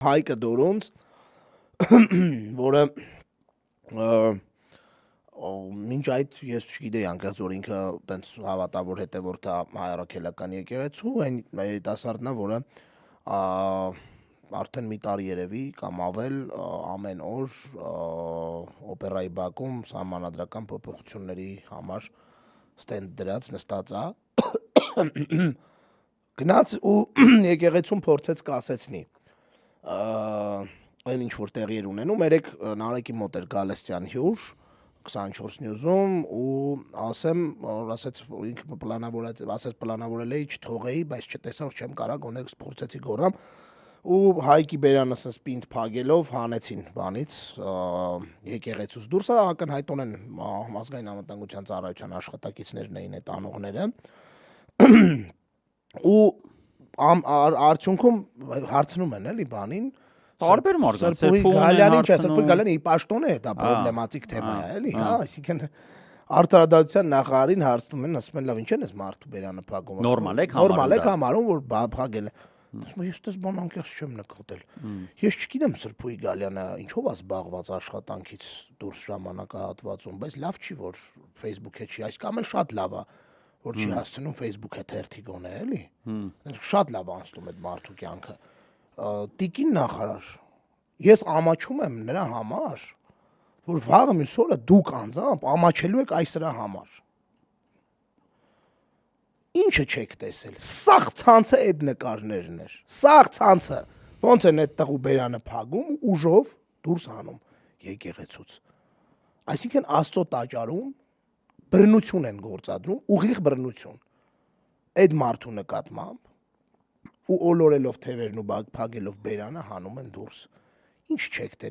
Հայկը Դորոնց, որը մինչ այդ ես չգիտեի անկեղծ որ ինքը տենց հավատավոր հետևորդ է հայ-առաքելական եկեղեցու, այն երիտասարդն է, որը արդեն մի տարի երևի կամ ավել ամեն օր օպերայի բակում սահմանադրական փոփոխությունների համար ստենդ դրած նստած է, գնաց ու եկեղեցում փորձեց կասեցնի այն ինչ որ տեղի էր ունենում, երեք Նարեկի մոտ էր Գալստյան հյուր 24 News-ում ու ասեց ինքը պլանավորել էի չթողեի, բայց չտեսա որ չեմ կարող, գոնե փորձեցի գոռամ ու Հայկի Բերյանը սպինդ փագելով հանեցին բանից եկեղեցուց դուրս ակնհայտորեն ազգային անվտանգության ծառայության աշխատակիցներն էին այդ անողները ու արդյունքում հարցնում են էլի բանին Տարբեր մարդկանց, Սրբուհի Գալյանի պաշտոն է դա պրոբլեմատիկ թեմա է, էլի, հա, այսինքն արտարադատության նախարարին հարցնում են, ասում են, լավ, ինչ են այս մարդու Բերյանը փակում։ Նորմալ եք համարում, որ փակել է։ Ասում եմ, ես դες բան անկեղծ չեմ նկատել։ Ես չգիտեմ Սրբուհի Գալյանը ինչով է զբաղված աշխատանքից դուրս ժամանակահատվածում, բայց լավ չի որ Facebook-ը չի, այս կամ էլ շատ լավ է, որ չի հասցնում Facebook-ը թերթի գոնե, էլի։ Շատ լավ անցնում այդ մարդու կյանքը։ Տիկին նախարար, ես ամաչում եմ նրա համար, որ վաղը մյուս օրը դուք անձամբ ամաչելու եք այս նրա համար։ Ինչը չեք տեսել, սաղ ցանցը այդ նկարներն էր, սաղ ցանցը, ոնց են այդ տղու Բերյանը փագում ու ուժով դուրս հանում եկեղեցուց։ Այսինքն Աստծո տաճարում բռնություն են գործադրում, ուղիղ բռնություն։ Այդ մարդու նկատմամբ ու օլորելով թևերն ու փագելով Բերյանը հանում են դուրս։ Ինչ չեք տենում։